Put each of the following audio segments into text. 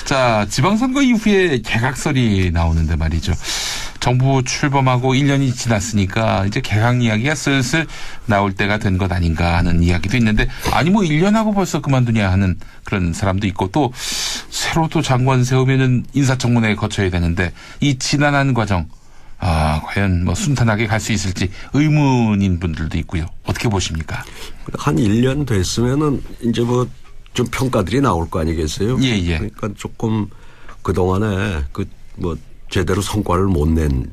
자, 지방선거 이후에 개각설이 나오는데 말이죠. 정부 출범하고 1년이 지났으니까 이제 개각 이야기가 슬슬 나올 때가 된 것 아닌가 하는 이야기도 있는데, 아니 뭐 1년하고 벌써 그만두냐 하는 그런 사람도 있고, 또 새로 또 장관 세우면은 인사청문회 거쳐야 되는데 이 지난한 과정 과연 뭐 순탄하게 갈 수 있을지 의문인 분들도 있고요. 어떻게 보십니까? 한 1년 됐으면은 이제 뭐 좀 평가들이 나올 거 아니겠어요? 예, 예. 그러니까 조금 그동안에 뭐 제대로 성과를 못 낸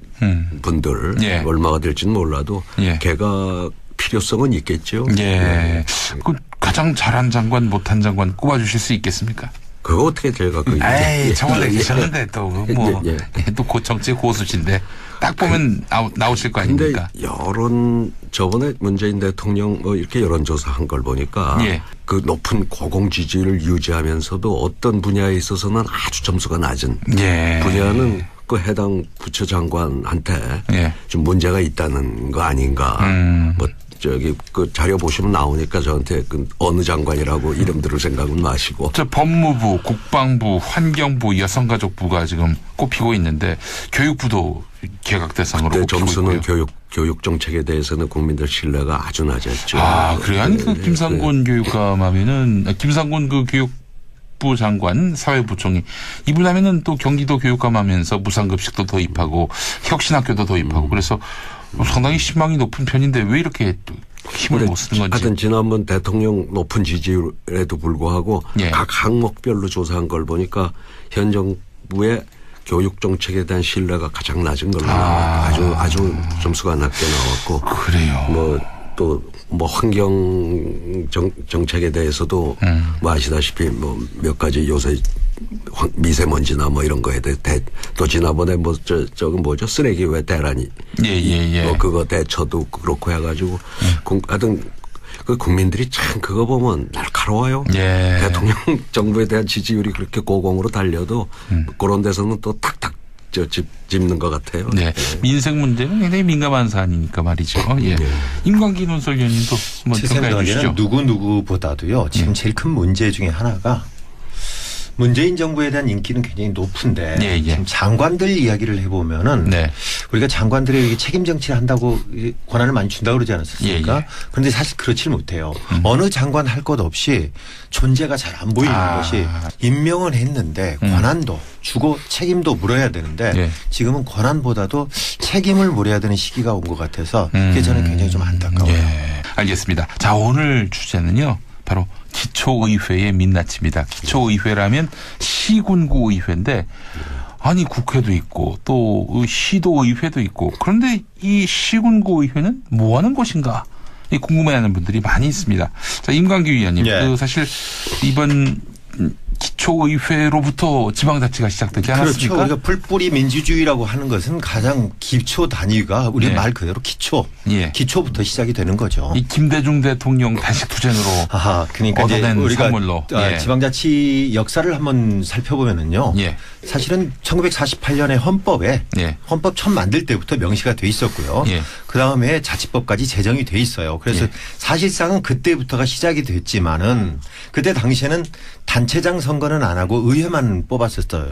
분들 예. 얼마가 될지는 몰라도 예. 개각 필요성은 있겠죠. 예. 네. 그 가장 잘한 장관, 못한 장관 꼽아주실 수 있겠습니까? 그거 어떻게 제가 에이, 청와대 계셨는데 또 뭐 또 정치 고수신데 딱 보면 나오실 거 아닙니까? 근데 저번에 문재인 대통령 뭐 이렇게 여론조사 한 걸 보니까 예. 그 높은 고공 지지를 유지하면서도 어떤 분야에 있어서는 아주 점수가 낮은 예. 분야는 그 해당 부처장관한테 예. 좀 문제가 있다는 거 아닌가. 뭐 그 자료 보시면 나오니까 저한테 그 어느 장관이라고 이름 들을 생각은 마시고. 저 법무부, 국방부, 환경부, 여성가족부가 지금 꼽히고 있는데 교육부도 개각 대상으로 그때 꼽히고 점수는 있고요. 교육 정책에 대해서는 국민들 신뢰가 아주 낮았죠. 그래요? 아니 그 김상곤 교육감 하면은 김상곤 그 교육부 장관 사회부총리 이분 하면은 또 경기도 교육감 하면서 무상급식도 도입하고 혁신학교도 도입하고 그래서 상당히 신망이 높은 편인데 왜 이렇게 힘을 못 쓰는 건지. 하여튼 지난번 대통령 높은 지지율에도 불구하고 예. 각 항목별로 조사한 걸 보니까 현 정부의 교육 정책에 대한 신뢰가 가장 낮은 걸로 나와요. 아주 점수가 낮게 나왔고. 그래요. 뭐 환경 정책에 대해서도 뭐 아시다시피 뭐 몇 가지 요새 미세먼지나 뭐 이런 거에 대해 또 지난번에 뭐 저거 뭐죠 쓰레기 왜 대란이 예. 뭐 그거 대처도 그렇고 해가지고 하여튼 그 국민들이 참 그거 보면 날카로워요. 예. 대통령 정부에 대한 지지율이 그렇게 고공으로 달려도 그런 데서는 또 탁탁 짚는 것 같아요. 네. 민생 문제는 굉장히 민감한 사안이니까 말이죠. 예. 임광기 논설위원님도 한번 제 평가해 주시죠. 생각에는 누구보다도요. 지금 제일 큰 문제 중에 하나가 문재인 정부에 대한 인기는 굉장히 높은데 지금 장관들 이야기를 해보면은 우리가 장관들에게 책임 정치를 한다고 권한을 많이 준다고 그러지 않았습니까? 그런데 사실 그렇지 못해요. 어느 장관 할 것 없이 존재가 잘 안 보이는 것이 임명은 했는데 권한도 주고 책임도 물어야 되는데 지금은 권한보다도 책임을 물어야 되는 시기가 온 것 같아서 그게 저는 굉장히 좀 안타까워요. 알겠습니다. 자, 오늘 주제는요. 바로 기초의회의 민낯입니다. 기초의회라면 시군구 의회인데 아니 국회도 있고 또 시도의회도 있고 그런데 이 시군구 의회는 뭐 하는 곳인가 궁금해하는 분들이 많이 있습니다. 자, 임광기 위원님, 사실 이번 기초의회로부터 지방자치가 시작되지 않았습니까? 그렇죠. 우리가 풀뿌리 민주주의라고 하는 것은 가장 기초 단위가 우리 말 그대로 기초부터 시작이 되는 거죠. 이 김대중 대통령 단식 투쟁으로 그러니까 얻어낸 우리가 선물로 지방자치 역사를 한번 살펴보면은요. 사실은 1948년에 헌법에 헌법 처음 만들 때부터 명시가 돼 있었고요. 그다음에 자치법까지 제정이 돼 있어요. 그래서 사실상은 그때부터가 시작이 됐지만은 그때 당시에는 단체장 선거는 안 하고 의회만 뽑았었어요.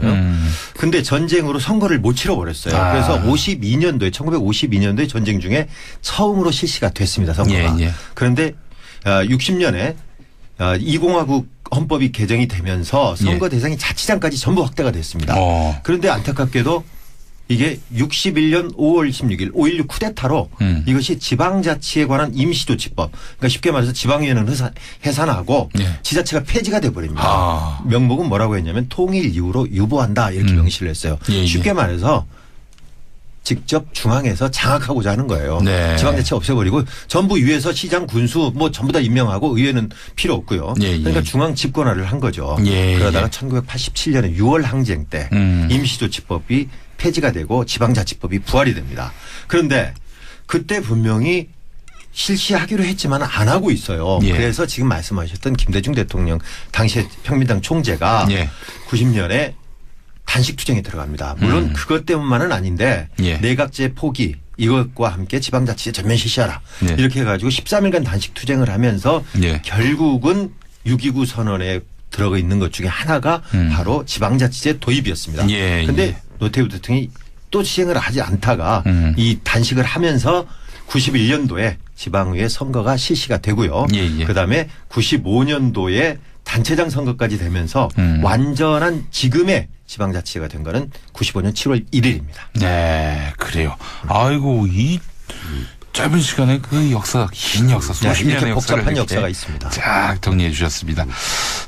근데 전쟁으로 선거를 못 치러버렸어요. 그래서 1952년도에 전쟁 중에 처음으로 실시가 됐습니다. 선거가. 그런데 60년에 2공화국 헌법이 개정이 되면서 선거 대상이 자치장까지 전부 확대가 됐습니다. 그런데 안타깝게도 이게 61년 5월 16일 5.16 쿠데타로 이것이 지방자치에 관한 임시조치법, 그러니까 쉽게 말해서 지방의회는 해산하고 지자체가 폐지가 돼버립니다. 명목은 뭐라고 했냐면 통일 이후로 유보한다 이렇게 명시를 했어요. 쉽게 말해서 직접 중앙에서 장악하고자 하는 거예요. 지방자치 없애버리고 전부 위에서 시장 군수 뭐 전부 다 임명하고 의회는 필요 없고요. 그러니까 중앙 집권화를 한 거죠. 그러다가 1987년에 6월 항쟁 때 임시조치법이 폐지가 되고 지방자치법이 부활이 됩니다. 그런데 그때 분명히 실시하기로 했지만 안 하고 있어요. 그래서 지금 말씀하셨던 김대중 대통령 당시에 평민당 총재가 90년에 단식투쟁에 들어갑니다. 물론 그것 때문만은 아닌데 내각제 포기 이것과 함께 지방자치제 전면 실시하라. 이렇게 해가지고 13일간 단식투쟁을 하면서 결국은 6.29 선언에 들어가 있는 것 중에 하나가 바로 지방자치제 도입이었습니다. 그런데 노태우 대통령이 또 시행을 하지 않다가 이 단식을 하면서 91년도에 지방의회 선거가 실시가 되고요. 그다음에 95년도에 단체장 선거까지 되면서 완전한 지금의 지방자치제가 된 거는 95년 7월 1일입니다. 네, 그래요. 아이고 이 짧은 시간에 그 역사, 긴 역사, 수십 년의 역사를 복잡한 역사가 있습니다. 쫙 정리해 주셨습니다.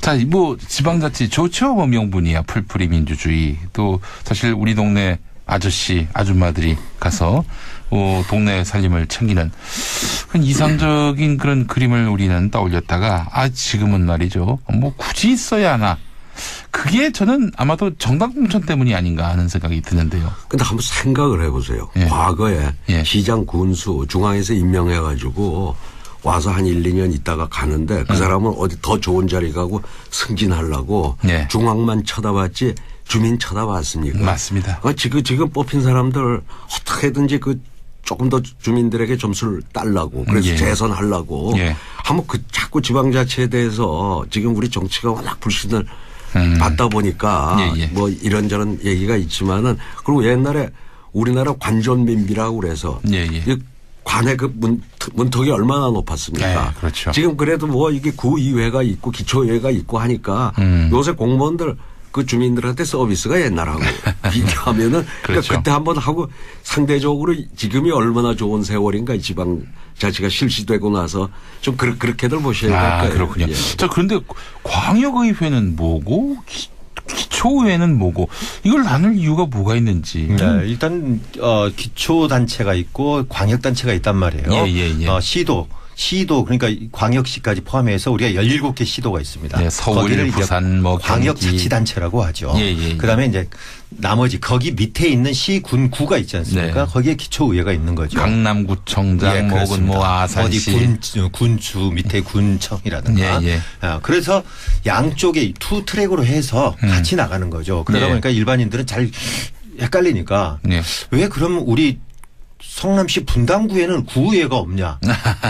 자, 뭐 지방자치 좋죠. 뭐 명분이야. 풀뿌리 민주주의. 또 사실 우리 동네 아저씨, 아줌마들이 가서 동네 살림을 챙기는 그런 이상적인 그런 그림을 우리는 떠올렸다가 지금은 말이죠. 뭐 굳이 있어야 하나. 그게 저는 아마도 정당 공천 때문이 아닌가 하는 생각이 드는데요. 근데 한번 생각을 해보세요. 과거에 시장 군수 중앙에서 임명해가지고 와서 한 1, 2년 있다가 가는데 그 사람은 어디 더 좋은 자리 가고 승진하려고 중앙만 쳐다봤지 주민 쳐다봤습니까? 맞습니다. 지금 뽑힌 사람들 어떻게든지 조금 더 주민들에게 점수를 딸라고 그래서 재선하려고 한번 자꾸 지방자치에 대해서 지금 우리 정치가 워낙 불신을 받다 보니까 뭐 이런저런 얘기가 있지만은 그리고 옛날에 우리나라 관전민비라고 그래서 관의 그 문턱이 얼마나 높았습니까? 그렇죠. 지금 그래도 뭐 이게 구의회가 있고 기초의회가 있고 하니까 요새 공무원들 그 주민들한테 서비스가 옛날하고 비교하면은 그러니까 그때 한번 하고 상대적으로 지금이 얼마나 좋은 세월인가 지방자치가 실시되고 나서 좀 그렇게들 보셔야 될 거예요. 그렇군요. 자, 그런데 광역의회는 뭐고 기초의회는 뭐고 이걸 나눌 이유가 뭐가 있는지. 일단 기초단체가 있고 광역단체가 있단 말이에요. 시도 그러니까 광역시까지 포함해서 우리가 17개 시도가 있습니다. 서울, 부산, 뭐 광역자치단체라고 하죠. 그다음에 이제 나머지 거기 밑에 있는 시, 군, 구가 있지 않습니까? 거기에 기초의회가 있는 거죠. 강남구청장, 혹은 뭐 아산시, 어디 군주 밑에 군청이라든가. 그래서 양쪽에 투 트랙으로 해서 같이 나가는 거죠. 그러다 보니까 일반인들은 잘 헷갈리니까 왜 그럼 우리 성남시 분당구에는 구의회가 없냐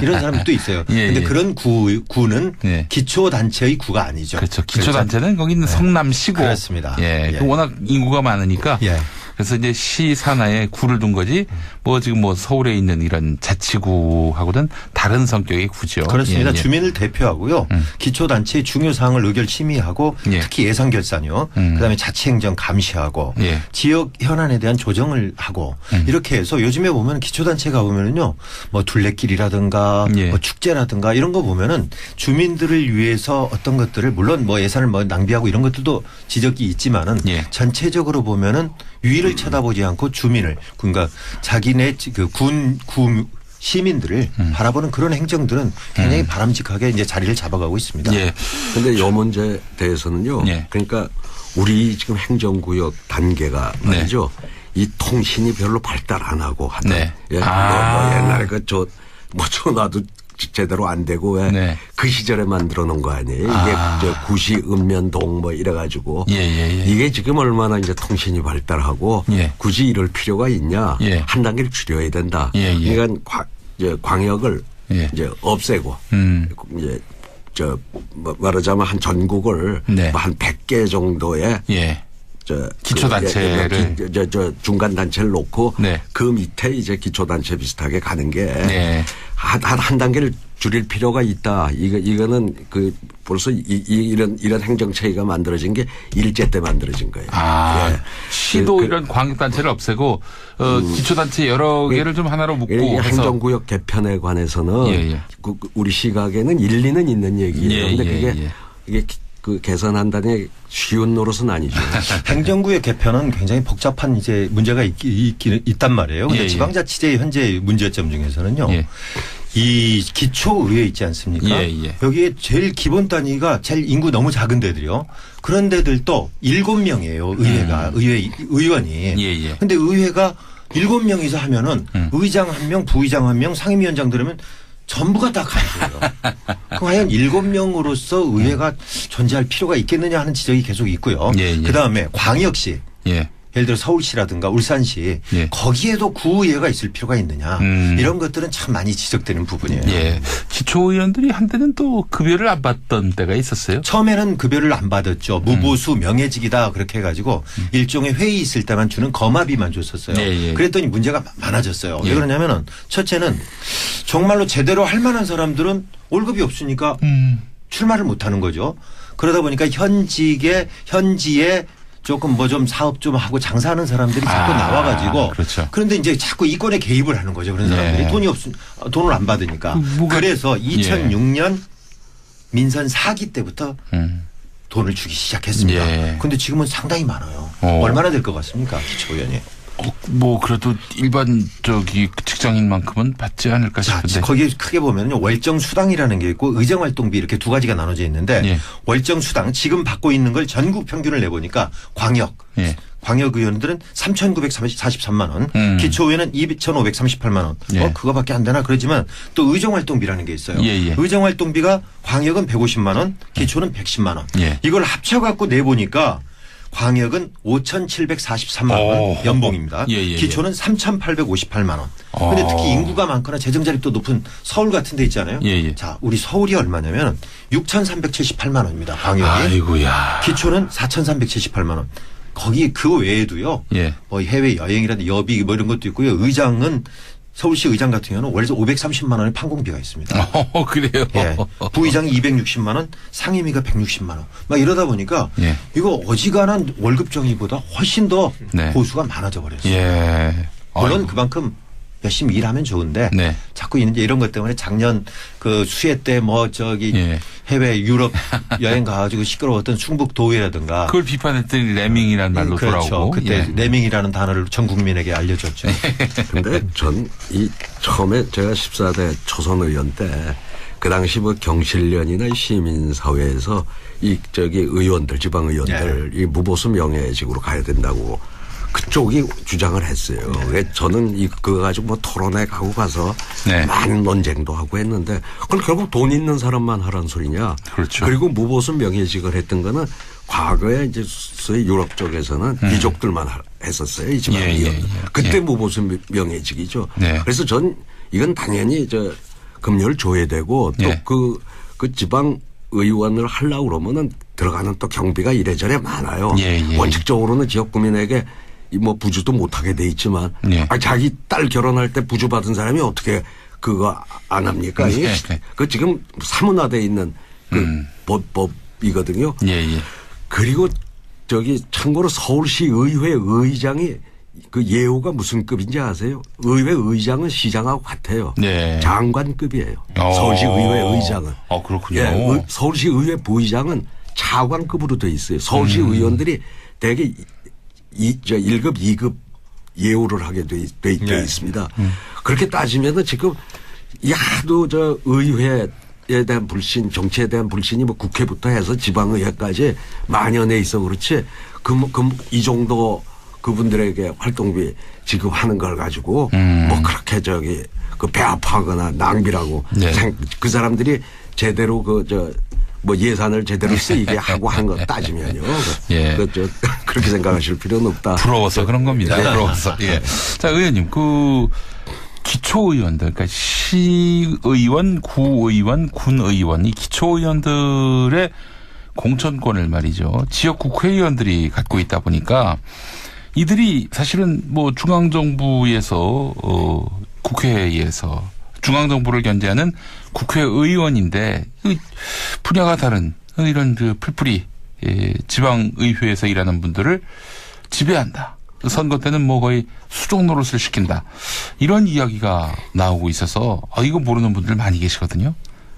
이런 사람도 있어요. 그런데 그런 구는 기초단체의 구가 아니죠. 그렇죠. 기초단체는 거기는 성남시고. 그렇습니다. 워낙 인구가 많으니까. 그래서 이제 시 산하에 구를 둔 거지 뭐 지금 뭐 서울에 있는 이런 자치구하고는 다른 성격의 구죠. 그렇습니다. 주민을 대표하고요. 기초단체의 중요 사항을 의결 심의하고 특히 예산 결산요. 그다음에 자치행정 감시하고 지역 현안에 대한 조정을 하고 이렇게 해서 요즘에 보면 기초단체가 보면은요. 뭐 둘레길이라든가 뭐 축제라든가 이런 거 보면은 주민들을 위해서 어떤 것들을 물론 뭐 예산을 뭐 낭비하고 이런 것들도 지적이 있지만은 전체적으로 보면은 위를 쳐다보지 않고 주민을 그러니까 자기네 그 구 시민들을 바라보는 그런 행정들은 굉장히 바람직하게 이제 자리를 잡아가고 있습니다. 그런데 이 문제에 대해서는요. 그러니까 우리 지금 행정구역 단계가 말이죠. 이 통신이 별로 발달 안 하고 하던 뭐 옛날에 전화도 제대로 안 되고 왜 그 시절에 만들어 놓은 거 아니에요. 이게 구시, 읍면동 뭐 이래가지고 이게 지금 얼마나 이제 통신이 발달하고 굳이 이럴 필요가 있냐. 한 단계를 줄여야 된다. 그러니까 광역을 이제 없애고 이제 말하자면 한 전국을 한 100개 정도의 기초단체를 중간 단체를 놓고 그 밑에 이제 기초단체 비슷하게 가는 게 한 단계를 줄일 필요가 있다. 이거는 벌써 이런 행정체계가 만들어진 게 일제 때 만들어진 거예요. 시도 이런 광역단체를 없애고 기초단체 여러 개를 좀 하나로 묶고 해서 행정구역 개편에 관해서는 우리 시각에는 일리는 있는 얘기예요. 그런데 이게 그 개선한다는 게 쉬운 노릇은 아니죠. 행정구역 개편은 굉장히 복잡한 이제 문제가 있단 말이에요. 근데 지방자치제의 현재 문제점 중에서는요. 이 기초의회 있지 않습니까? 여기에 제일 기본 단위가 제일 인구 너무 작은 데들이요. 그런 데들도 7명이에요. 의회가 의원이. 근데 의회가 7명이서 하면은 의장 1명, 부의장 1명, 상임위원장 들으면 전부가 다 가요. 과연 7명으로서 의회가 존재할 필요가 있겠느냐 하는 지적이 계속 있고요. 그다음에 광역시. 예를 들어 서울시라든가 울산시 예. 거기에도 구의회가 있을 필요가 있느냐 이런 것들은 참 많이 지적되는 부분이에요. 예. 기초의원들이 한때는 또 급여를 안 받던 때가 있었어요. 처음에는 급여를 안 받았죠. 무보수 명예직이다 그렇게 해가지고 일종의 회의 있을 때만 주는 거마비만 줬었어요. 예. 그랬더니 문제가 많아졌어요. 예. 왜 그러냐면은 첫째는 정말로 제대로 할 만한 사람들은 월급이 없으니까 출마를 못 하는 거죠. 그러다 보니까 현지에 조금 뭐 좀 사업 좀 하고 장사하는 사람들이 자꾸 나와가지고 그렇죠. 그런데 이제 자꾸 이권에 개입을 하는 거죠. 그런 사람들이 네. 돈을 안 받으니까. 그래서 2006년 민선 4기 때부터 돈을 주기 시작했습니다. 그런데 지금은 상당히 많아요. 얼마나 될 것 같습니까? 기초의원이. 뭐 그래도 일반 직장인만큼은 받지 않을까 싶은데. 거기에 크게 보면요. 월정 수당이라는 게 있고 의정 활동비 이렇게 두 가지가 나눠져 있는데 예. 월정 수당 지금 받고 있는 걸 전국 평균을 내보니까 광역 의원들은 3,943만 원, 기초의원은 2,538만 원. 예. 그거밖에 안 되나 그러지만 또 의정 활동비라는 게 있어요. 의정 활동비가 광역은 150만 원, 기초는 110만 원. 이걸 합쳐 갖고 내보니까 광역은 5,743만 원 연봉입니다. 기초는 3,858만 원. 그런데 특히 인구가 많거나 재정자립도 높은 서울 같은 데 있잖아요. 자, 우리 서울이 얼마냐면 6,378만 원입니다. 광역이. 아이고야. 기초는 4,378만 원. 거기 그 외에도요. 뭐 해외 여행이라든지 여비 뭐 이런 것도 있고요. 의장은 서울시 의장 같은 경우는 월세 530만 원의 판공비가 있습니다. 그래요? 예. 부의장이 260만 원, 상임위가 160만 원. 막 이러다 보니까 이거 어지간한 월급 정의보다 훨씬 더 보수가 많아져 버렸어요. 물론 그만큼 열심히 일하면 좋은데 자꾸 이제 이런 것 때문에 작년 그 수해 때 해외 유럽 여행 가가지고 시끄러웠던 충북 도의라든가 그걸 비판했더니 레밍이라는 말로 그렇죠. 돌아오고. 그때 레밍이라는 단어를 전 국민에게 알려줬죠. 근데 전 이 처음에 제가 14대 초선 의원 때 그 당시 뭐 경실련이나 시민사회에서 의원들 지방 의원들 이 무보수 명예직으로 가야 된다고 그쪽이 주장을 했어요. 저는 그거 가지고 뭐 토론회 가고 가서 많은 논쟁도 하고 했는데 그럼 결국 돈 있는 사람만 하라는 소리냐. 그렇죠. 그리고 무보수 명예직을 했던 거는 과거에 이제 소위 유럽 쪽에서는 귀족들만 했었어요. 이 지방 의원. 그때 무보수 명예직이죠. 그래서 전 이건 당연히 급료를 줘야 되고 또 그 지방 의원을 하려고 그러면은 들어가는 또 경비가 이래저래 많아요. 원칙적으로는 지역 구민에게 뭐 부주도 못하게 돼 있지만 자기 딸 결혼할 때 부주 받은 사람이 어떻게 그거 안 합니까? 그 지금 사문화돼 있는 그 법이거든요. 그리고 참고로 서울시 의회 의장이 그 예우가 무슨 급인지 아세요? 의회 의장은 시장하고 같아요. 장관급이에요. 서울시 의회 의장은. 그렇군요. 서울시 의회 부의장은 차관급으로 돼 있어요. 서울시 의원들이 대개 1급, 2급 예우를 하게 돼 있습니다. 그렇게 따지면은 지금 하도 의회에 대한 불신, 정치에 대한 불신이 뭐 국회부터 해서 지방의회까지 만연해 있어 그렇지. 이 정도 그분들에게 활동비 지급하는 걸 가지고 뭐 그렇게 그 배합하거나 낭비라고 그 사람들이 제대로 뭐 예산을 제대로 쓰이게 하고 한 거 따지면요. 그렇게 생각하실 필요는 없다. 부러워서 그런 겁니다. 부러워서. 자, 의원님, 기초의원들, 그러니까 시의원, 구의원, 군의원, 이 기초의원들의 공천권을 말이죠. 지역 국회의원들이 갖고 있다 보니까 이들이 사실은 뭐 중앙정부에서, 국회에서 중앙정부를 견제하는 국회의원인데 분야가 다른 이런 풀뿌리 지방의회에서 일하는 분들을 지배한다. 선거 때는 뭐 거의 수종 노릇을 시킨다. 이런 이야기가 나오고 있어서 이거 모르는 분들 많이 계시거든요.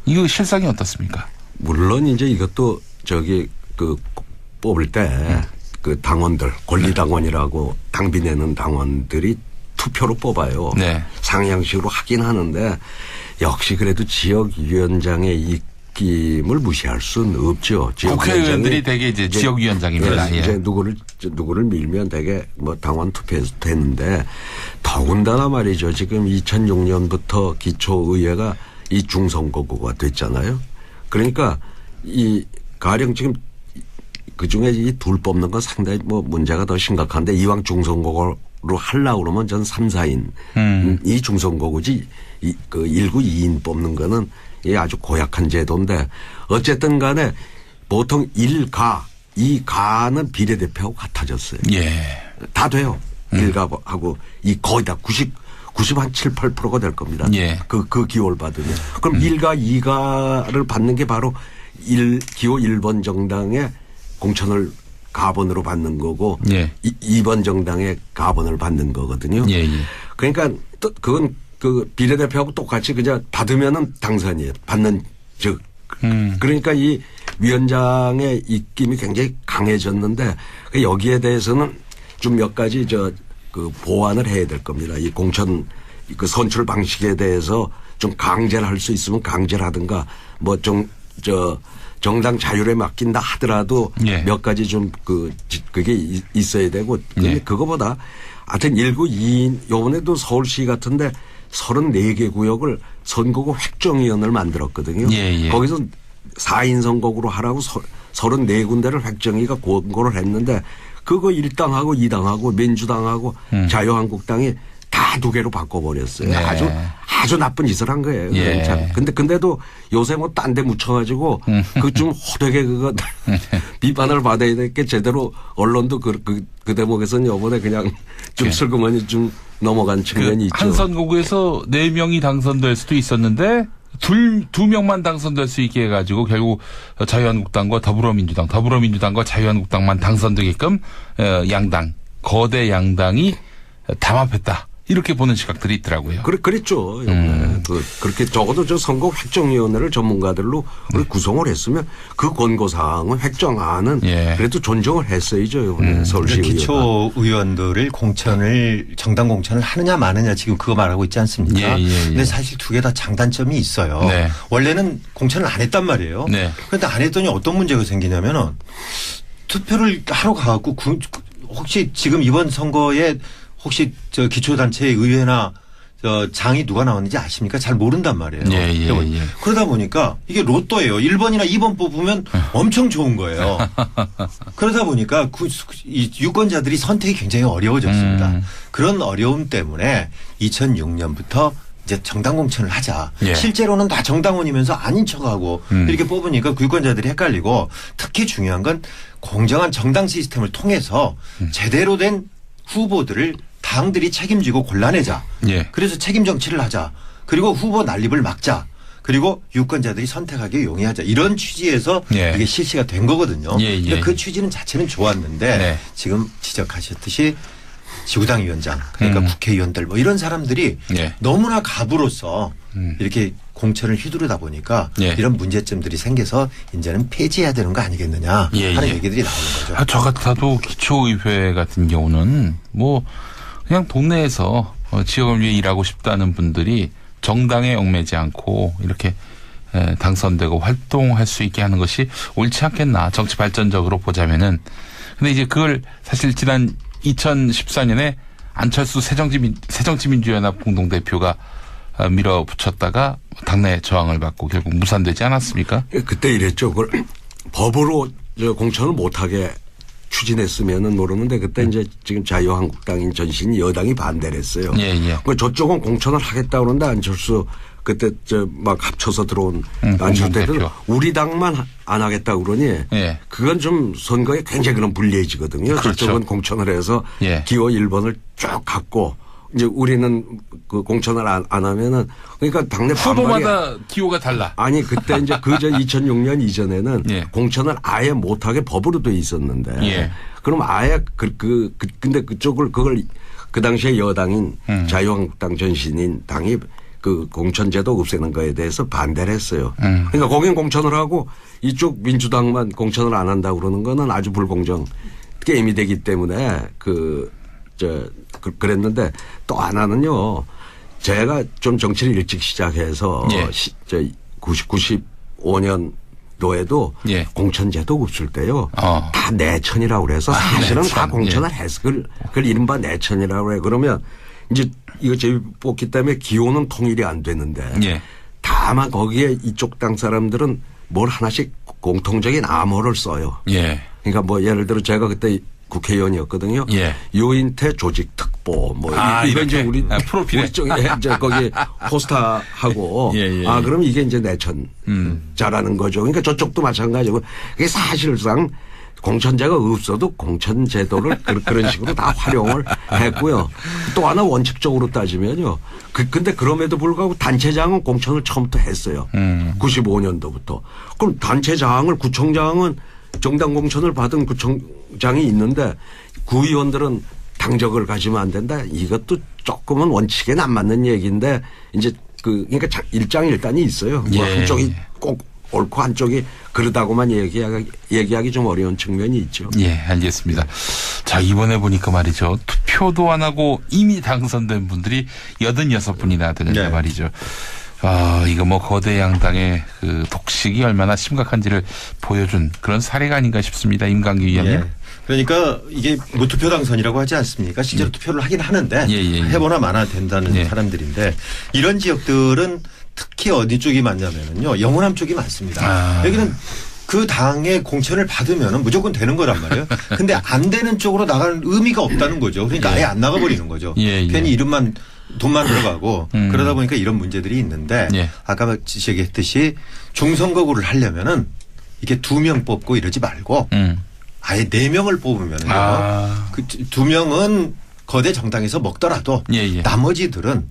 이거 실상이 어떻습니까? 물론 이제 이것도 뽑을 때 그 당원들 권리당원이라고 당비 내는 당원들이 투표로 뽑아요. 상향식으로 하긴 하는데 역시 그래도 지역위원장의 입김을 무시할 수는 없죠. 국회의원들이 되게 이제 지역위원장입니다. 이제 누구를 밀면 되게 뭐 당원 투표에서 되는데 더군다나 말이죠. 지금 2006년부터 기초의회가 이 중선거구가 됐잖아요. 그러니까 가령 지금 그중에 이 둘 뽑는 건 상당히 뭐 문제가 더 심각한데 이왕 중선거구로 하려고 그러면 전 3, 4인 이 중선거구지 그 1구 2인 뽑는 거는 이게 아주 고약한 제도인데 어쨌든 간에 보통 1가 2가는 비례대표하고 같아졌어요. 예. 다 돼요. 1가하고 이 거의 다 90한 7, 8%가 될 겁니다. 예. 그 기호를 받으면. 그럼 1가 2가를 받는 게 바로 기호 1번 정당의 공천을 가번으로 받는 거고 예. 2번 정당의 가번을 받는 거거든요. 예, 예. 그러니까 또 그건 그 비례대표하고 똑같이 그냥 받으면은 당선이에요. 받는 즉. 그러니까 이 위원장의 입김이 굉장히 강해졌는데 여기에 대해서는 좀 몇 가지 그 보완을 해야 될 겁니다. 이 공천 그 선출 방식에 대해서 좀 강제를 할 수 있으면 강제를 하든가 뭐 좀 정당 자율에 맡긴다 하더라도 예. 몇 가지 좀 그게 있어야 되고 근데 예. 그거보다 하여튼 1구 2인 요번에도 서울시 같은데 34개 구역을 선거구 획정위원회를 만들었거든요. 예, 예. 거기서 4인 선거구로 하라고 34군데를 획정위가 권고를 했는데 그거 1당하고 2당하고 민주당하고 자유한국당이 다 2개로 바꿔버렸어요. 네. 아주 나쁜 짓을 한 거예요. 예. 참. 근데도 요새 뭐 딴 데 묻혀가지고 그 좀 호되게 그거 비판을 받아야 될 게 제대로 언론도 그 대목에서는 이번에 그냥 좀 슬그머니 좀 넘어간 측면이 있죠. 한 선거구에서 4명이 당선될 수도 있었는데 2명만 당선될 수 있게 해가지고 결국 자유한국당과 더불어민주당과 자유한국당만 당선되게끔 양당, 거대 양당이 담합했다. 이렇게 보는 시각들이 있더라고요. 그랬죠. 그렇게 적어도 저 선거 획정위원회를 전문가들로 구성을 했으면 그 권고사항은 획정안은 그래도 존중을 했어야죠. 서울시 기초 의원들을 정당 공천을 하느냐 마느냐 지금 그거 말하고 있지 않습니까? 근데 사실 2개 다 장단점이 있어요. 네. 원래는 공천을 안 했단 말이에요. 네. 그런데 안 했더니 어떤 문제가 생기냐면은 투표를 하러 가고 혹시 지금 이번 선거에 혹시 기초단체 의회나 장이 누가 나왔는지 아십니까? 잘 모른단 말이에요. 예. 그러다 보니까 이게 로또예요. 1번이나 2번 뽑으면 엄청 좋은 거예요. 그러다 보니까 이 유권자들이 선택이 굉장히 어려워졌습니다. 그런 어려움 때문에 2006년부터 이제 정당 공천을 하자. 예. 실제로는 다 정당원이면서 아닌 척하고 이렇게 뽑으니까 유권자들이 헷갈리고 특히 중요한 건 공정한 정당 시스템을 통해서 제대로 된 후보들을 당들이 책임지고 골라내자. 그래서 책임 정치를 하자. 그리고 후보 난립을 막자. 그리고 유권자들이 선택하기 용이하자. 이런 취지에서 이게 실시가 된 거거든요. 근데 그 취지는 자체는 좋았는데 지금 지적하셨듯이 지구당 위원장 그러니까 국회의원들 뭐 이런 사람들이 너무나 갑으로서 이렇게 공천을 휘두르다 보니까 이런 문제점들이 생겨서 이제는 폐지해야 되는 거 아니겠느냐 하는 얘기들이 나오는 거죠. 저 같아도 기초의회 같은 경우는 뭐 그냥 동네에서 지역을 위해 일하고 싶다는 분들이 정당에 얽매지 않고 이렇게 당선되고 활동할 수 있게 하는 것이 옳지 않겠나. 정치 발전적으로 보자면은. 근데 이제 그걸 사실 지난 2014년에 안철수 새정치민주연합 공동대표가 밀어붙였다가 당내 저항을 받고 결국 무산되지 않았습니까? 그때 이랬죠. 그걸 법으로 공천을 못하게 추진했으면은 모르는데 그때 이제 지금 자유한국당인 전신이 여당이 반대를 했어요. 저쪽은 공천을 하겠다 그러는데 안철수 그때 막 합쳐서 들어온 안철수 대표는 우리 당만 안 하겠다 그러니 그건 좀 선거에 굉장히 그런 불리해지거든요. 그렇죠. 저쪽은 공천을 해서 기호 1번을 쭉 갖고 이제 우리는 그 공천을 안 하면은 그러니까 당내 후보마다 기호가 달라. 아니 그때 이제 2006년 이전에는 공천을 아예 못하게 법으로 돼 있었는데 그럼 아예 근데 그걸 그 당시에 여당인 자유한국당 전신인 당이 그 공천제도 없애는 거에 대해서 반대를 했어요. 그러니까 거긴 공천을 하고 이쪽 민주당만 공천을 안 한다고 그러는 거는 아주 불공정 게임이 되기 때문에 그랬는데 또 하나는요. 제가 좀 정치를 일찍 시작해서 95년도에도 공천제도 없을 때요. 다 내천이라고 그래서 사실은 다 공천을 해서 그걸 이른바 내천이라고 해. 그러면 이제 이거 제비 뽑기 때문에 기호는 통일이 안 되는데 다만 거기에 이쪽 당 사람들은 뭘 하나씩 공통적인 암호를 써요. 그러니까 뭐 예를 들어 제가 그때 국회의원이었거든요. 예. 유인태 조직 특보 뭐 이런 이제 우리 프로필에 쪽에 이제 거기 포스터하고 예. 그럼 이게 이제 내천자라는 거죠. 그러니까 저쪽도 마찬가지고 이게 사실상 공천제가 없어도 공천제도를 그런 식으로 다 활용을 했고요. 또 하나 원칙적으로 따지면요. 근데 그럼에도 불구하고 단체장은 공천을 처음부터 했어요. 95년도부터. 그럼 단체장을 구청장은 정당 공천을 받은 구청장이 있는데 구의원들은 당적을 가지면 안 된다. 이것도 조금은 원칙에는 안 맞는 얘기인데 이제 그러니까 일장일단이 있어요. 뭐 한쪽이 꼭 옳고 한쪽이 그러다고만 얘기하기 좀 어려운 측면이 있죠. 예, 알겠습니다. 자, 이번에 보니까 말이죠. 투표도 안 하고 이미 당선된 분들이 86분이나 되는데 말이죠. 이거 뭐 거대 양당의 그 독식이 얼마나 심각한지를 보여준 그런 사례가 아닌가 싶습니다. 임강기 위원님. 예. 그러니까 이게 무투표 당선이라고 하지 않습니까? 실제로 투표를 하긴 하는데 해보나 마나 된다는 사람들인데 이런 지역들은 특히 어디 쪽이 많냐면요. 영호남 쪽이 많습니다. 여기는 그 당의 공천을 받으면 무조건 되는 거란 말이에요. 근데 안 되는 쪽으로 나가는 의미가 없다는 거죠. 그러니까 아예 안 나가버리는 거죠. 괜히 이름만 돈만 들어가고 그러다 보니까 이런 문제들이 있는데 아까 지적했듯이 중선거구를 하려면은 이게 2명 뽑고 이러지 말고 아예 4명을 뽑으면요. 그 2명은 거대 정당에서 먹더라도 나머지들은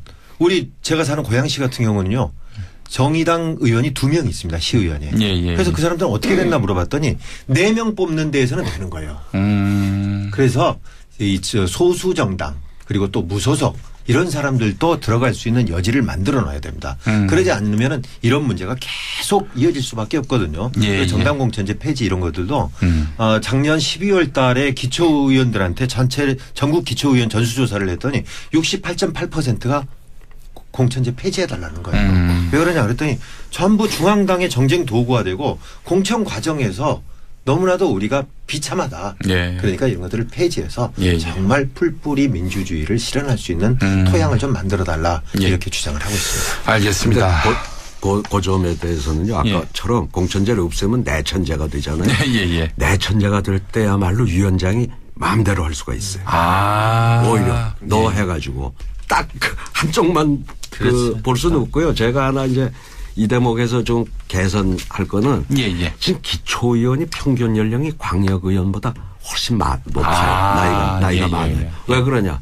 제가 사는 고양시 같은 경우는요. 정의당 의원이 2명 있습니다. 시의원이. 그래서 그 사람들은 어떻게 됐나 물어봤더니 4명 뽑는 데에서는 되는 거예요. 그래서 이 소수 정당 그리고 또 무소속 이런 사람들도 들어갈 수 있는 여지를 만들어 놔야 됩니다. 그러지 않으면 이런 문제가 계속 이어질 수밖에 없거든요. 정당 공천제 폐지 이런 것들도 작년 12월 달에 기초의원들한테 전국 기초의원 전수조사를 했더니 68.8%가 공천제 폐지해달라는 거예요. 왜 그러냐 그랬더니 전부 중앙당의 정쟁 도구가 되고 공천 과정에서 너무나도 우리가 비참하다. 그러니까 이런 것들을 폐지해서 정말 풀뿌리 민주주의를 실현할 수 있는 토양을 좀 만들어달라 이렇게 주장을 하고 있습니다. 알겠습니다. 그 점에 대해서는요. 아까처럼 공천제를 없애면 내천제가 되잖아요. 내천제가 될 때야말로 위원장이 마음대로 할 수가 있어요. 오히려 너 해가지고 딱 한쪽만 볼 수는 없고요. 제가 하나 이제 이 대목에서 좀 개선할 거는 지금 기초의원이 평균 연령이 광역의원보다 훨씬 높아요. 나이가 많아요. 왜 그러냐.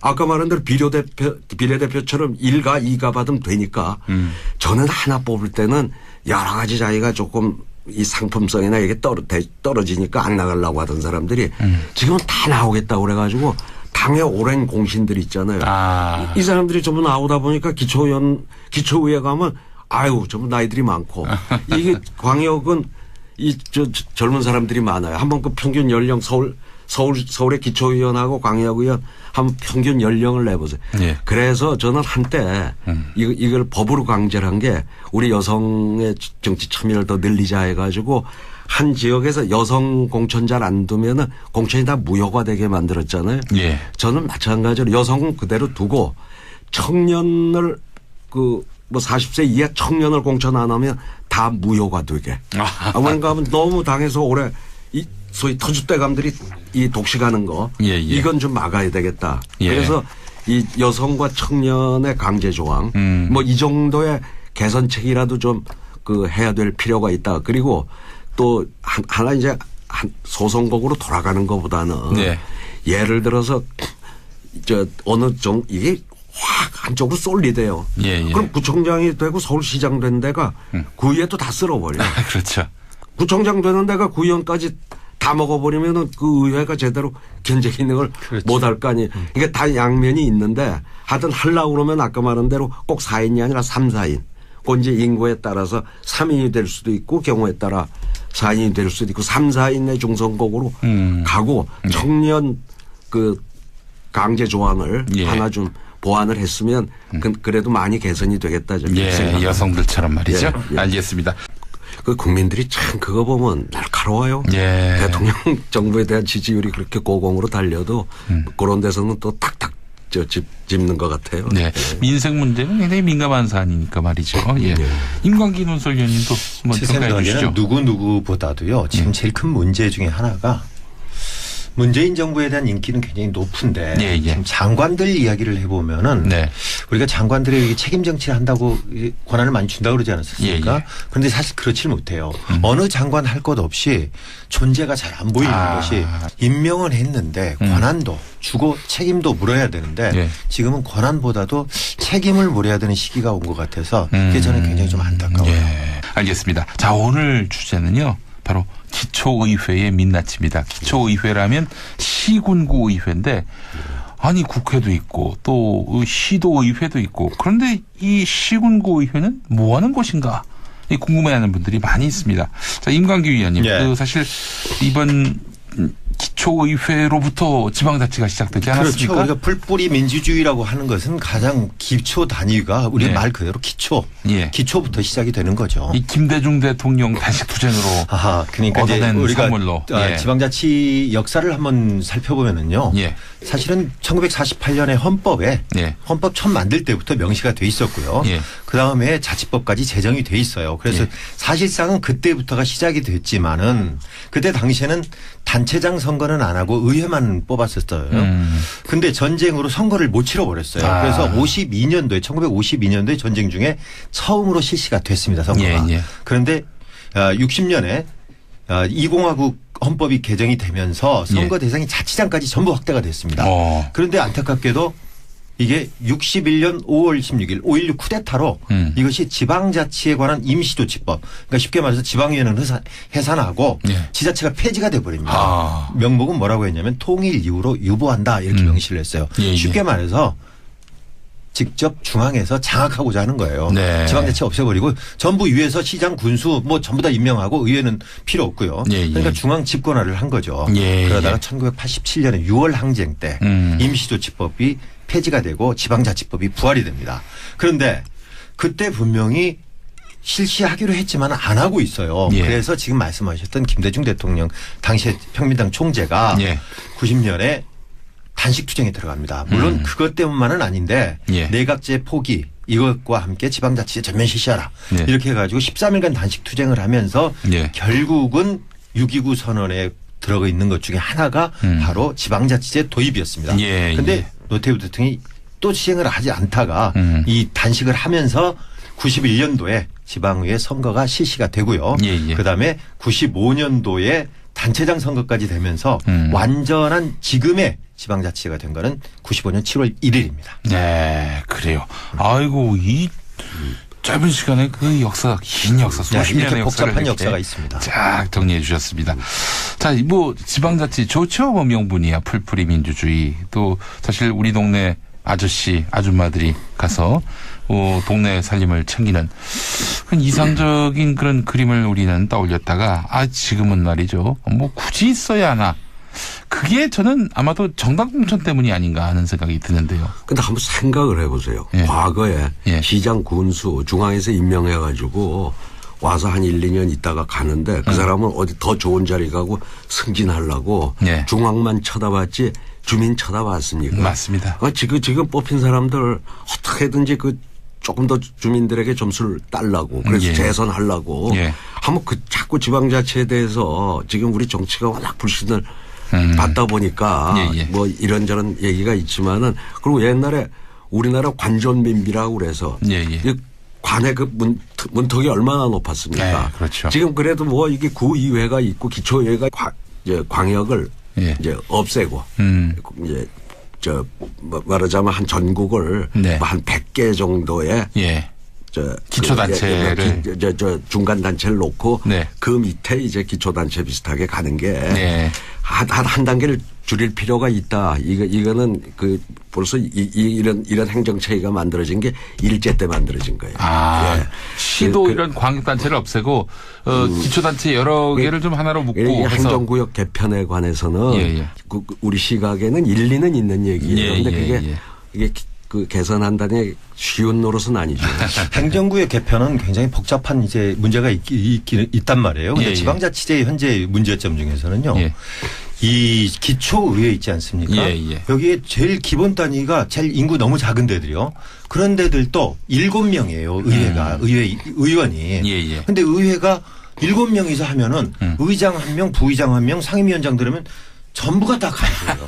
아까 말한 대로 비례대표처럼 1가 2가 받으면 되니까 저는 하나 뽑을 때는 여러 가지 자기가 조금 이 상품성이나 이게 떨어지니까 안 나가려고 하던 사람들이 지금은 다 나오겠다고 그래가지고 당의 오랜 공신들 있잖아요. 이 사람들이 전부 나오다 보니까 기초의회 가면 전부 나이들이 많고 이게 광역은 젊은 사람들이 많아요. 한번 그 평균 연령 서울의 기초의원하고 광역의원 한번 평균 연령을 내보세요. 그래서 저는 한때 이걸 법으로 강제를 한 게 우리 여성의 정치 참여를 더 늘리자 해가지고 한 지역에서 여성 공천 잘 안 두면은 공천이 다 무효화되게 만들었잖아요. 저는 마찬가지로 여성은 그대로 두고 청년을 뭐 40세 이하 청년을 공천 안 하면 다 무효화되게. 그런가 하면 너무 당에서 올해 소위 터줏대감들이 이 독식하는 거 이건 좀 막아야 되겠다. 그래서 이 여성과 청년의 강제 조항 뭐 이 정도의 개선책이라도 좀 해야 될 필요가 있다. 그리고 또 하나 이제 소선거구로 돌아가는 것보다는 예를 들어서 이게 확 한쪽으로 쏠리대요. 그럼 구청장이 되고 서울시장 된 데가 구의회도 다 쓸어버려요. 그렇죠. 구청장 되는 데가 구의원까지 다 먹어버리면은 그 의회가 제대로 견제 기능을 못할 거 아니에요. 이게 다 양면이 있는데 하여튼 하려고 그러면 아까 말한 대로 꼭 4인이 아니라 3, 4인. 그 이제 인구에 따라서 3인이 될 수도 있고 경우에 따라 4인이 될 수도 있고 3, 4인의 중선거구로 가고 청년 강제 조항을 하나 좀 보완을 했으면 그래도 많이 개선이 되겠다. 여성들처럼 말이죠. 알겠습니다. 국민들이 참 그거 보면 날카로워요. 대통령 정부에 대한 지지율이 그렇게 고공으로 달려도 그런 데서는 또 탁탁 짚는 것 같아요. 네. 민생 문제는 굉장히 민감한 사안이니까 말이죠. 예. 임광기 논설위원님도 한번 제 평가해 주시죠. 생각에는 누구보다도요. 지금 제일 큰 문제 중에 하나가 문재인 정부에 대한 인기는 굉장히 높은데 지금 장관들 이야기를 해보면은 우리가 장관들에게 책임 정치를 한다고 권한을 많이 준다고 그러지 않았습니까? 그런데 사실 그렇지 못해요. 어느 장관 할 것 없이 존재가 잘 안 보이는 것이 임명은 했는데 권한도 주고 책임도 물어야 되는데 지금은 권한보다도 책임을 물어야 되는 시기가 온 것 같아서 그게 저는 굉장히 좀 안타까워요. 알겠습니다. 자, 오늘 주제는요. 바로 기초의회의 민낯입니다. 기초의회라면 시군구 의회인데 아니 국회도 있고 또 시도의회도 있고 그런데 이 시군구 의회는 뭐 하는 곳인가 궁금해하는 분들이 많이 있습니다. 자, 임광기 위원님, 사실 이번 기초의회로부터 지방자치가 시작되지 않았습니까? 그렇죠. 우리가 풀뿌리 민주주의라고 하는 것은 가장 기초 단위가 우리 말 그대로 기초부터 시작이 되는 거죠. 이 김대중 대통령 단식 투쟁으로 그러니까 이제 우리가 선물로. 지방자치 역사를 한번 살펴보면은요. 사실은 1948년에 헌법 처음 만들 때부터 명시가 돼 있었고요. 그 다음에 자치법까지 제정이 돼 있어요. 그래서 사실상은 그때부터가 시작이 됐지만은 그때 당시에는 단체장 선거는 안 하고 의회만 뽑았었어요. 근데 전쟁으로 선거를 못 치러버렸어요. 그래서 1952년도에 전쟁 중에 처음으로 실시가 됐습니다. 선거가. 그런데 60년에 2공화국 헌법이 개정이 되면서 선거 대상이 자치장까지 전부 확대가 됐습니다. 그런데 안타깝게도 이게 61년 5월 16일 5.16 쿠데타로 이것이 지방자치에 관한 임시조치법, 그러니까 쉽게 말해서 지방의회는 해산하고 지자체가 폐지가 돼버립니다. 명목은 뭐라고 했냐면 통일 이후로 유보한다 이렇게 명시를 했어요. 쉽게 말해서 직접 중앙에서 장악하고자 하는 거예요. 지방자치 없애버리고 전부 위에서 시장, 군수 뭐 전부 다 임명하고 의회는 필요 없고요. 그러니까 중앙 집권화를 한 거죠. 그러다가 1987년에 6월 항쟁 때 임시조치법이 폐지가 되고 지방자치법이 부활이 됩니다. 그런데 그때 분명히 실시하기로 했지만 안 하고 있어요. 그래서 지금 말씀하셨던 김대중 대통령 당시에 평민당 총재가 90년에 단식투쟁에 들어갑니다. 물론 그것 때문만은 아닌데 내각제 포기 이것과 함께 지방자치제 전면 실시하라. 이렇게 해가지고 13일간 단식투쟁을 하면서 결국은 6.29 선언에 들어가 있는 것 중에 하나가 바로 지방자치제 도입이었습니다. 그런데 노태우 대통령이 또 시행을 하지 않다가 이 단식을 하면서 91년도에 지방의회 선거가 실시가 되고요. 그다음에 95년도에 단체장 선거까지 되면서 완전한 지금의 지방자치가 된 거는 95년 7월 1일입니다. 네, 그래요. 아이고 이 짧은 시간에 그 역사, 긴 역사, 수십 년의 역사를 복잡한 역사가 있습니다. 쫙 정리해 주셨습니다. 자, 뭐 지방자치 좋죠. 뭐 명분이야. 풀뿌리 민주주의. 또 사실 우리 동네 아저씨, 아줌마들이 가서 동네 살림을 챙기는 그런 이상적인 그런 그림을 우리는 떠올렸다가 지금은 말이죠. 뭐 굳이 있어야 하나. 그게 저는 아마도 정당 공천 때문이 아닌가 하는 생각이 드는데요. 근데 한번 생각을 해보세요. 과거에 시장, 군수 중앙에서 임명해가지고 와서 한 1, 2년 있다가 가는데 그 사람은 어디 더 좋은 자리 가고 승진하려고 중앙만 쳐다봤지 주민 쳐다봤습니까? 맞습니다. 지금 뽑힌 사람들 어떻게든지 조금 더 주민들에게 점수를 딸라고 그래서 재선하려고 한번 자꾸 지방자치에 대해서 지금 우리 정치가 워낙 불신을 받다 보니까 뭐 이런저런 얘기가 있지만은 그리고 옛날에 우리나라 관존민비라고 그래서 관의 그 문턱이 얼마나 높았습니까? 그렇죠. 지금 그래도 뭐 이게 구의회가 있고 기초의회가 광역을 이제 없애고 이제 말하자면 한 전국을 한 100개 정도의 기초단체를 중간 단체를 놓고 그 밑에 이제 기초단체 비슷하게 가는 게 한 단계를 줄일 필요가 있다. 이거는 벌써 이런 행정체계가 만들어진 게 일제 때 만들어진 거예요. 시도 이런 광역단체를 없애고 기초단체 여러 개를 좀 하나로 묶고 해서 행정구역 개편에 관해서는 우리 시각에는 일리는 있는 얘기예요. 그런데 이게 개선한다니 쉬운 노릇은 아니죠. 행정구역 개편은 굉장히 복잡한 이제 문제가 있단 말이에요. 근데 지방자치제의 현재 문제점 중에서는요. 이 기초의회 있지 않습니까? 예, 예. 여기에 제일 기본 단위가 제일 인구 너무 작은 데들이요. 그런 데들도 7명이에요. 의회가 의원이. 예, 예. 근데 의회가 7명이서 하면은 의장 1명, 부의장 1명, 상임위원장 들으면 전부가 다 가져요.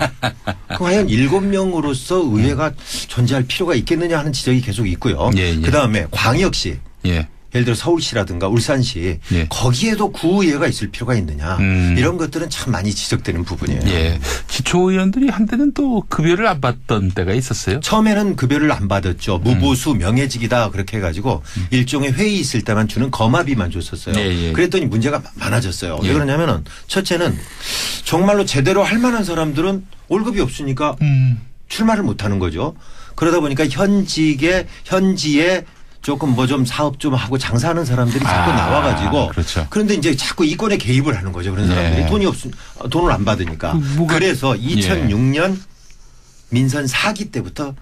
과연 7명으로서 의회가 존재할 필요가 있겠느냐 하는 지적이 계속 있고요. 예, 예. 그다음에 광역시. 예. 예를 들어 서울시라든가 울산시 예. 거기에도 구의회가 있을 필요가 있느냐 이런 것들은 참 많이 지적되는 부분이에요. 예. 기초의원들이 한때는 또 급여를 안 받던 때가 있었어요. 처음에는 급여를 안 받았죠. 무보수 명예직이다 그렇게 해가지고 일종의 회의 있을 때만 주는 거마비만 줬었어요. 예, 예. 그랬더니 문제가 많아졌어요. 예. 왜 그러냐면은 첫째는 정말로 제대로 할 만한 사람들은 월급이 없으니까 출마를 못하는 거죠. 그러다 보니까 현지에 조금 뭐 좀 사업 좀 하고 장사하는 사람들이 자꾸 나와가지고 그렇죠. 그런데 이제 자꾸 이권에 개입을 하는 거죠. 그런 사람들이 예. 돈을 안 받으니까. 그래서 2006년 민선 4기 때부터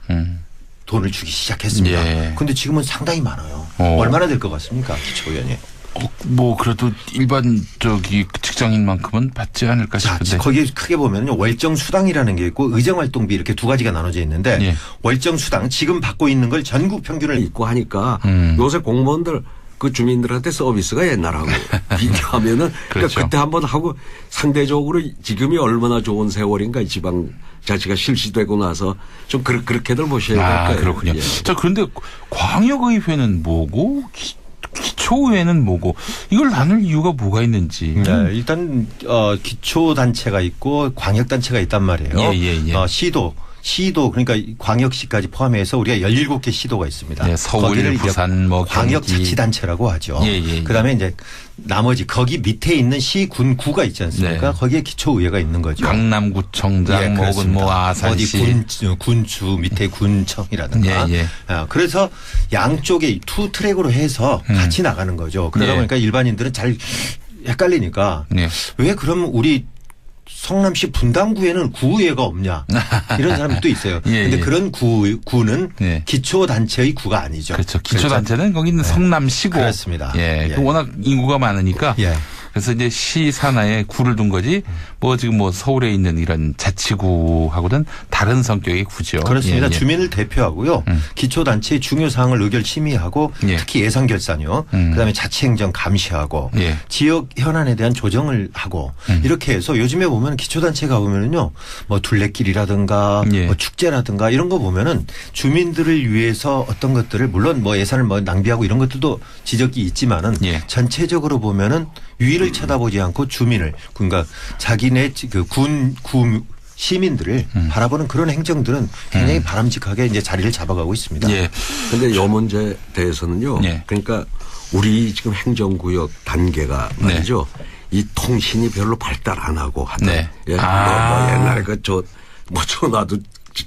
돈을 주기 시작했습니다. 그런데 예. 지금은 상당히 많아요. 얼마나 될 것 같습니까? 기초의원이. 뭐 그래도 일반 직장인만큼은 받지 않을까 싶은데. 거기에 크게 보면요. 월정 수당이라는 게 있고 의정 활동비 이렇게 두 가지가 나눠져 있는데 예. 월정 수당 지금 받고 있는 걸 전국 평균을 있고 하니까 요새 공무원들 그 주민들한테 서비스가 옛날하고 비교하면은 그렇죠. 그러니까 그때 한번 하고 상대적으로 지금이 얼마나 좋은 세월인가 지방 자치가 실시되고 나서 좀 그렇게들 보셔야 될 거예요. 그렇군요. 예. 자, 그런데 광역의회는 뭐고 기초의회는 뭐고 이걸 나눌 이유가 뭐가 있는지. 네, 일단 기초단체가 있고 광역단체가 있단 말이에요. 예. 시도 그러니까 광역시까지 포함해서 우리가 17개 시도가 있습니다. 네, 서울, 부산, 뭐 광역자치단체라고 하죠. 예. 그다음에 이제 나머지 거기 밑에 있는 시, 군, 구가 있지 않습니까? 네. 거기에 기초의회가 있는 거죠. 강남구청장, 혹은 뭐 아산시, 어디 군주 밑에 군청이라든가. 예. 그래서 양쪽에 투 트랙으로 해서 같이 나가는 거죠. 그러다 보니까 일반인들은 잘 헷갈리니까 왜 그럼 우리 성남시 분당구에는 구의회가 없냐 이런 사람도 있어요. 그런데 그런 구는 기초단체의 구가 아니죠. 그렇죠. 기초단체는 거기 있는 성남시고. 그렇습니다. 워낙 인구가 많으니까. 그래서 이제 시 산하에 구를 둔 거지 뭐 지금 뭐 서울에 있는 이런 자치구하고는 다른 성격의 구죠. 그렇습니다. 주민을 대표하고요. 기초단체의 중요사항을 의결 심의하고 특히 예산결산요. 그다음에 자치행정 감시하고 지역 현안에 대한 조정을 하고 이렇게 해서 요즘에 보면 기초단체가 보면은요. 뭐 둘레길이라든가 뭐 축제라든가 이런 거 보면은 주민들을 위해서 어떤 것들을 물론 뭐 예산을 뭐 낭비하고 이런 것들도 지적이 있지만은 전체적으로 보면은 위를 쳐다보지 않고 주민을 그러니까 자기네 군 시민들을 바라보는 그런 행정들은 굉장히 바람직하게 이제 자리를 잡아가고 있습니다. 그런데 이 문제에 대해서는요. 그러니까 우리 지금 행정구역 단계가 말이죠. 이 통신이 별로 발달 안 하고 하던 뭐 옛날에 뭐 전화도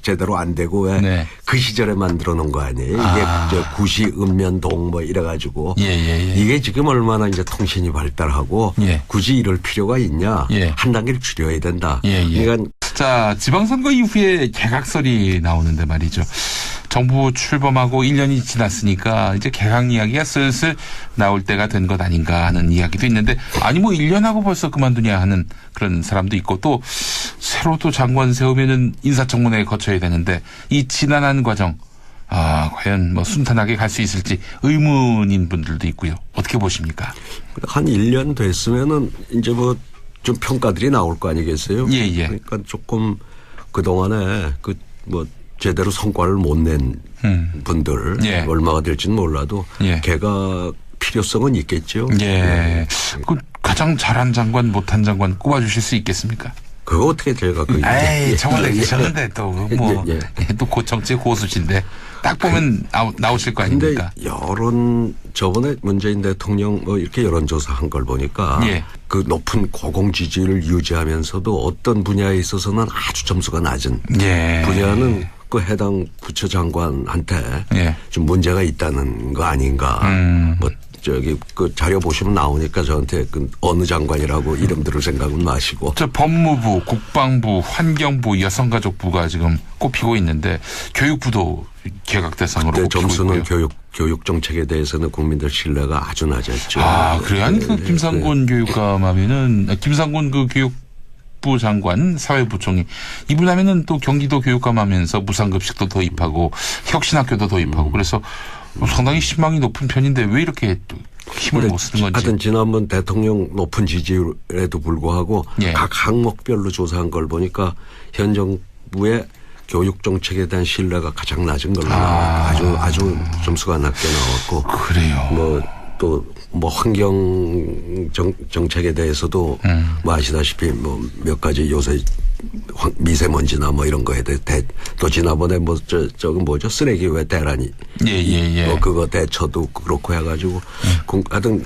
제대로 안 되고 왜 그 시절에 만들어 놓은 거 아니에요. 이게 구시, 은면동 뭐 이래가지고 이게 지금 얼마나 이제 통신이 발달하고 굳이 이럴 필요가 있냐. 한 단계를 줄여야 된다. 그러니까 자, 지방선거 이후에 개각설이 나오는데 말이죠. 정부 출범하고 1년이 지났으니까 이제 개각 이야기가 슬슬 나올 때가 된 것 아닌가 하는 이야기도 있는데 아니 뭐 1년하고 벌써 그만두냐 하는 그런 사람도 있고 또 새로 또 장관 세우면은 인사청문회 거쳐야 되는데 이 지난한 과정 과연 뭐 순탄하게 갈 수 있을지 의문인 분들도 있고요. 어떻게 보십니까? 한 1년 됐으면은 이제 뭐 좀 평가들이 나올 거 아니겠어요? 그러니까 조금 그동안에 뭐 제대로 성과를 못 낸 분들 얼마가 될지는 몰라도 개각 필요성은 있겠죠. 그 가장 잘한 장관 못한 장관 꼽아주실 수 있겠습니까? 그거 어떻게 제가 청와대 계셨는데 또 뭐 또 정치 고수신데 딱 보면 나오실 거 아닙니까? 근데 저번에 문재인 대통령 뭐 이렇게 여론조사 한 걸 보니까 그 높은 고공 지지를 유지하면서도 어떤 분야에 있어서는 아주 점수가 낮은 분야는 그 해당 부처장관한테 좀 문제가 있다는 거 아닌가. 뭐 그 자료 보시면 나오니까 저한테 그 어느 장관이라고 이름 들을 생각은 마시고. 법무부, 국방부, 환경부, 여성가족부가 지금 꼽히고 있는데 교육부도 개각 대상으로 꼽히고 점수는 있고요. 교육 정책에 대해서는 국민들 신뢰가 아주 낮았죠. 그래요? 아니 그 김상곤 교육감하면은 김상곤 그 교육 교육부 장관, 사회부총리 이분 하면은 또 경기도 교육감 하면서 무상급식도 도입하고 혁신학교도 도입하고 그래서 상당히 신망이 높은 편인데 왜 이렇게 또 힘을 못 쓰는 건지. 하여튼 지난번 대통령 높은 지지율에도 불구하고 예. 각 항목별로 조사한 걸 보니까 현 정부의 교육 정책에 대한 신뢰가 가장 낮은 걸로 나와요. 아주 점수가 낮게 나왔고. 그래요. 뭐 환경 정책에 대해서도 뭐 아시다시피 뭐 몇 가지 요새 미세먼지나 뭐 이런 거에 대해 또 지난번에 뭐 저건 뭐죠 쓰레기 왜 대란이 예. 뭐 그거 대처도 그렇고 해가지고 하여튼